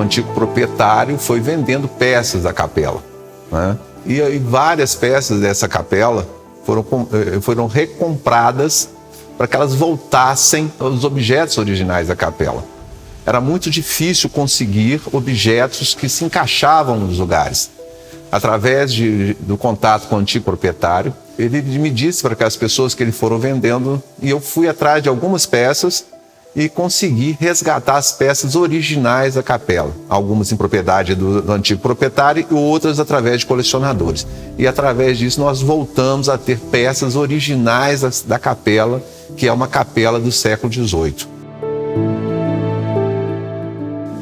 antigo proprietário foi vendendo peças da capela, né? E várias peças dessa capela foram recompradas para que elas voltassem aos objetos originais da capela. Era muito difícil conseguir objetos que se encaixavam nos lugares. Através do contato com o antigo proprietário, ele me disse para que as pessoas que ele foram vendendo, e eu fui atrás de algumas peças e consegui resgatar as peças originais da capela. Algumas em propriedade do antigo proprietário e outras através de colecionadores. E através disso nós voltamos a ter peças originais da capela, que é uma capela do século XVIII.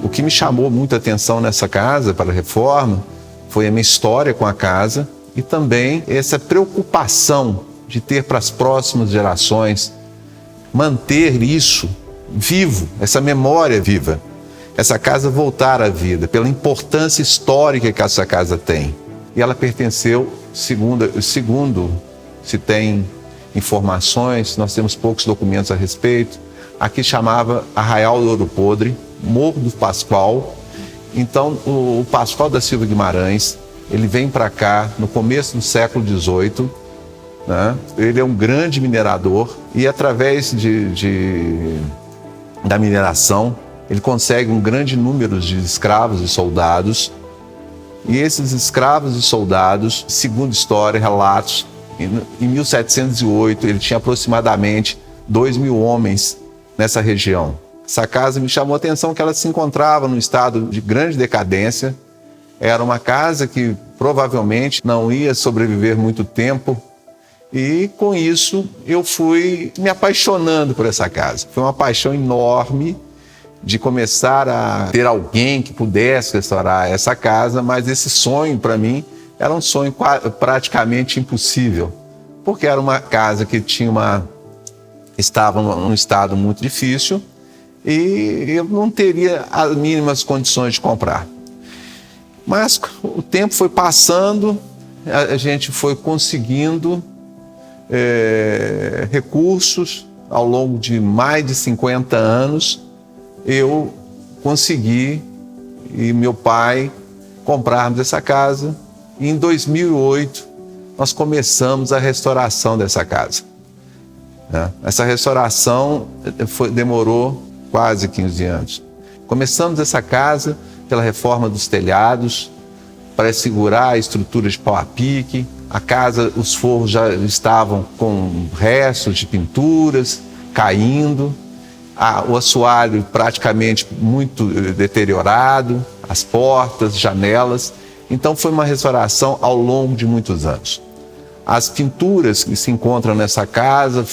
O que me chamou muita atenção nessa casa para a reforma foi a minha história com a casa e também essa preocupação de ter para as próximas gerações manter isso vivo, essa memória viva, essa casa voltar à vida, pela importância histórica que essa casa tem. E ela pertenceu, segundo se tem informações, nós temos poucos documentos a respeito, aqui chamava Arraial do Ouro Podre, Morro do Pascoal. Então o Pascoal da Silva Guimarães, ele vem para cá no começo do século XVIII, né? Ele é um grande minerador e através da mineração ele consegue um grande número de escravos e soldados. E esses escravos e soldados, segundo história, relatos, em 1708 ele tinha aproximadamente 2.000 homens nessa região. Essa casa me chamou a atenção que ela se encontrava num estado de grande decadência. Era uma casa que provavelmente não ia sobreviver muito tempo. E com isso eu fui me apaixonando por essa casa. Foi uma paixão enorme de começar a ter alguém que pudesse restaurar essa casa, mas esse sonho para mim era um sonho praticamente impossível, porque era uma casa que estava num estado muito difícil e eu não teria as mínimas condições de comprar. Mas o tempo foi passando, a gente foi conseguindo recursos. Ao longo de mais de 50 anos, eu consegui e meu pai comprarmos essa casa. E em 2008, nós começamos a restauração dessa casa. Essa restauração demorou quase 15 anos. Começamos essa casa pela reforma dos telhados, para segurar a estrutura de pau a pique. A casa, os forros já estavam com restos de pinturas caindo, o assoalho praticamente muito deteriorado, as portas, janelas. Então foi uma restauração ao longo de muitos anos. As pinturas que se encontram nessa casa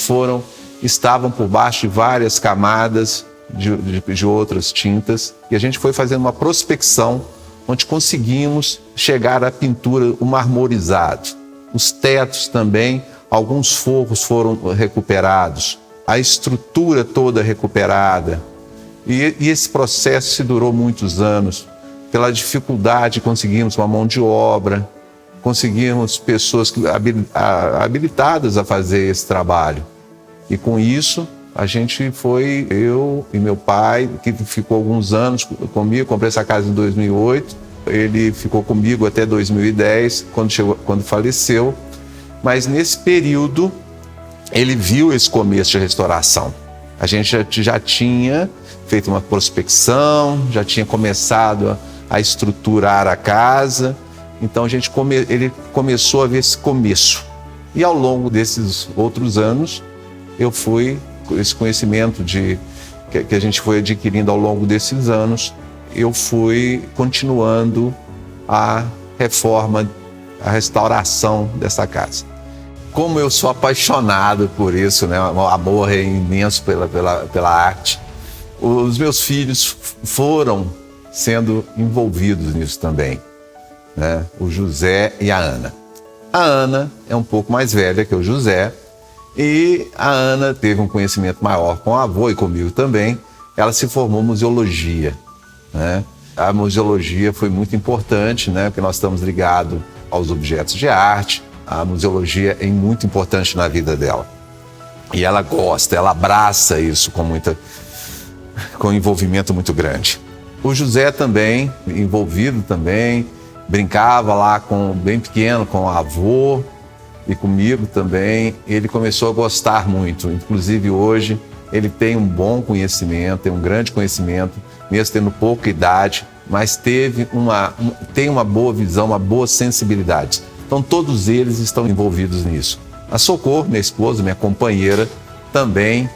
estavam por baixo de várias camadas de outras tintas, e a gente foi fazendo uma prospecção onde conseguimos chegar à pintura, o marmorizado. Os tetos também, alguns forros foram recuperados, a estrutura toda recuperada. E esse processo se durou muitos anos. Pela dificuldade, conseguimos uma mão de obra, conseguimos pessoas habilitadas a fazer esse trabalho. E com isso, a gente foi, eu e meu pai, que ficou alguns anos comigo, comprei essa casa em 2008, ele ficou comigo até 2010, quando faleceu. Mas nesse período, ele viu esse começo de restauração. A gente já tinha feito uma prospecção, já tinha começado a estruturar a casa. Então ele começou a ver esse começo. E ao longo desses outros anos, esse conhecimento que a gente foi adquirindo ao longo desses anos, eu fui continuando a reforma, a restauração dessa casa. Como eu sou apaixonado por isso, né? O amor é imenso pela arte. Os meus filhos foram sendo envolvidos nisso também, né? O José e a Ana. A Ana é um pouco mais velha que o José, e a Ana teve um conhecimento maior com o avô e comigo também. Ela se formou em museologia, né? A museologia foi muito importante, né? Porque nós estamos ligados aos objetos de arte. A museologia é muito importante na vida dela. E ela gosta, ela abraça isso com envolvimento muito grande. O José também, envolvido também, brincava lá bem pequeno com o avô e comigo também. Ele começou a gostar muito, inclusive hoje ele tem um bom conhecimento, tem um grande conhecimento, mesmo tendo pouca idade, mas tem uma boa visão, uma boa sensibilidade. Então todos eles estão envolvidos nisso. A Socorro, minha esposa, minha companheira, também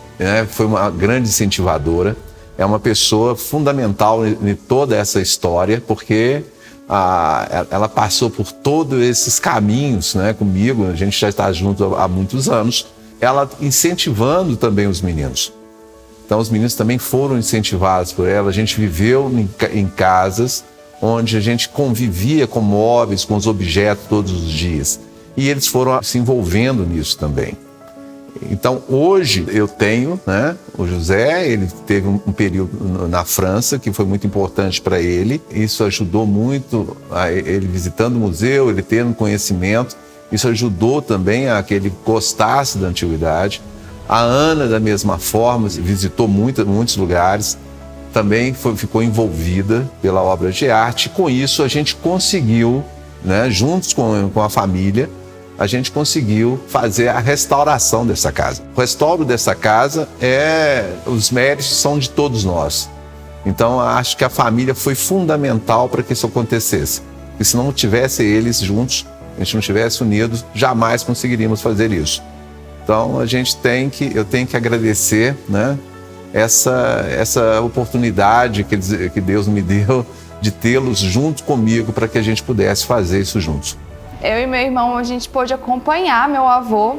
foi uma grande incentivadora. É uma pessoa fundamental em toda essa história, porque ela passou por todos esses caminhos comigo. A gente já está junto há muitos anos. Ela incentivando também os meninos. Então os meninos também foram incentivados por ela. A gente viveu em casas onde a gente convivia com móveis, com os objetos todos os dias. E eles foram se envolvendo nisso também. Então hoje eu tenho, o José, ele teve um período na França que foi muito importante para ele. Isso ajudou muito, ele visitando o museu, ele tendo conhecimento. Isso ajudou também a que ele gostasse da antiguidade. A Ana, da mesma forma, visitou muitos lugares, também ficou envolvida pela obra de arte. Com isso a gente conseguiu, juntos com a família, a gente conseguiu fazer a restauração dessa casa. O restauro dessa casa, os méritos são de todos nós. Então, acho que a família foi fundamental para que isso acontecesse. E se não tivesse eles juntos, a gente não tivesse unidos, jamais conseguiríamos fazer isso. Então, eu tenho que agradecer, essa oportunidade que Deus me deu de tê-los junto comigo para que a gente pudesse fazer isso juntos. Eu e meu irmão, a gente pôde acompanhar meu avô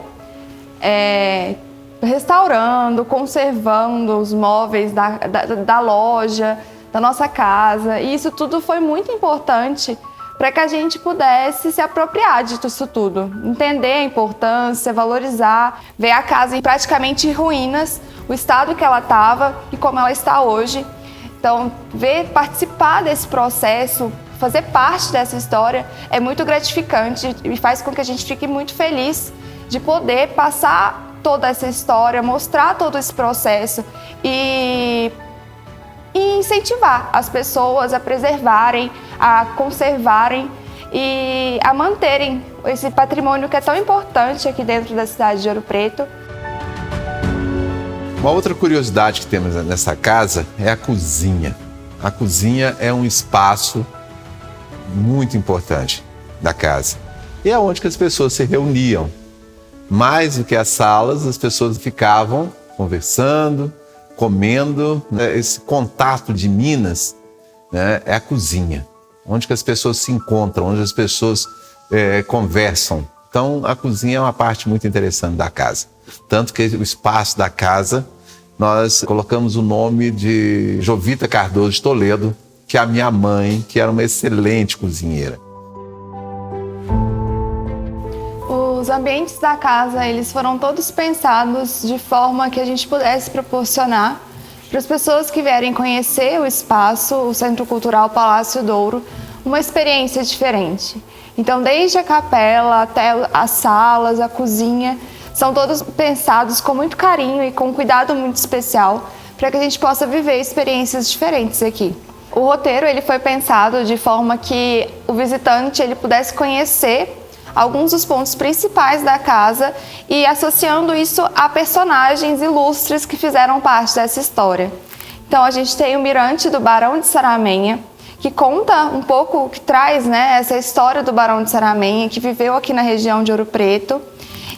restaurando, conservando os móveis da loja, da nossa casa. E isso tudo foi muito importante para que a gente pudesse se apropriar disso tudo. Entender a importância, valorizar, ver a casa em praticamente ruínas, o estado que ela estava e como ela está hoje. Então, participar desse processo, fazer parte dessa história é muito gratificante e faz com que a gente fique muito feliz de poder passar toda essa história, mostrar todo esse processo e incentivar as pessoas a preservarem, a conservarem e a manterem esse patrimônio que é tão importante aqui dentro da cidade de Ouro Preto. Uma outra curiosidade que temos nessa casa é a cozinha. A cozinha é um espaço muito importante da casa. E é onde que as pessoas se reuniam. Mais do que as salas, as pessoas ficavam conversando, comendo. Esse contato de Minas, é a cozinha. Onde que as pessoas se encontram, onde as pessoas conversam. Então, a cozinha é uma parte muito interessante da casa. Tanto que o espaço da casa, nós colocamos o nome de Jovita Cardoso de Toledo, que é a minha mãe, que era uma excelente cozinheira. Os ambientes da casa, eles foram todos pensados de forma que a gente pudesse proporcionar para as pessoas que vierem conhecer o espaço, o Centro Cultural Palácio Douro, uma experiência diferente. Então, desde a capela até as salas, a cozinha, são todos pensados com muito carinho e com um cuidado muito especial para que a gente possa viver experiências diferentes aqui. O roteiro ele foi pensado de forma que o visitante ele pudesse conhecer alguns dos pontos principais da casa e associando isso a personagens ilustres que fizeram parte dessa história. Então a gente tem o Mirante do Barão de Saramenha, que conta um pouco, que traz essa história do Barão de Saramenha, que viveu aqui na região de Ouro Preto.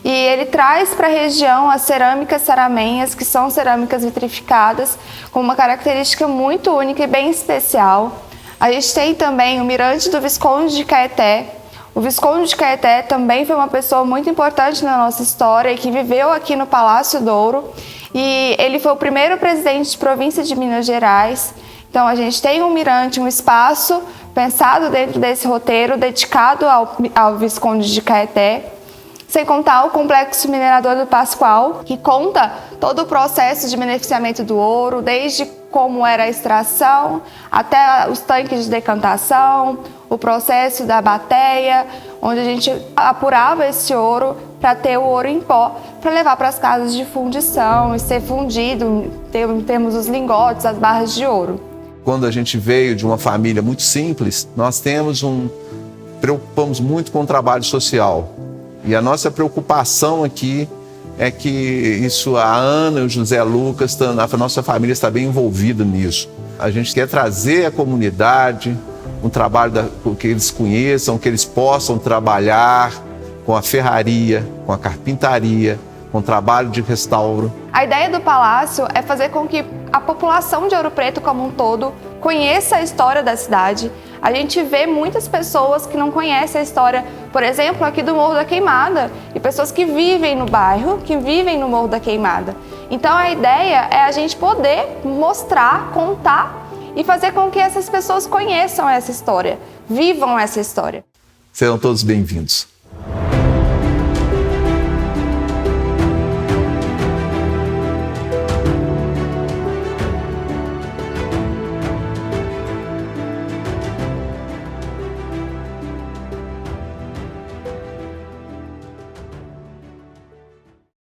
E ele traz para a região as cerâmicas saramenhas, que são cerâmicas vitrificadas, com uma característica muito única e bem especial. A gente tem também o Mirante do Visconde de Caeté. O Visconde de Caeté também foi uma pessoa muito importante na nossa história e que viveu aqui no Palácio Douro. E ele foi o primeiro presidente de província de Minas Gerais. Então a gente tem um mirante, um espaço pensado dentro desse roteiro, dedicado ao Visconde de Caeté. Sem contar o Complexo Minerador do Pascoal, que conta todo o processo de beneficiamento do ouro, desde como era a extração, até os tanques de decantação, o processo da bateia, onde a gente apurava esse ouro para ter o ouro em pó, para levar para as casas de fundição e ser fundido, temos os lingotes, as barras de ouro. quando a gente veio de uma família muito simples, nós preocupamos muito com o trabalho social. E a nossa preocupação aqui é que isso, a Ana e o José Lucas, a nossa família está bem envolvida nisso. A gente quer trazer à comunidade um trabalho que eles conheçam, que eles possam trabalhar com a ferraria, com a carpintaria, com o trabalho de restauro. A ideia do Palácio é fazer com que a população de Ouro Preto como um todo conheça a história da cidade. A gente vê muitas pessoas que não conhecem a história, por exemplo, aqui do Morro da Queimada, e pessoas que vivem no bairro, que vivem no Morro da Queimada. Então a ideia é a gente poder mostrar, contar e fazer com que essas pessoas conheçam essa história, vivam essa história. Serão todos bem-vindos.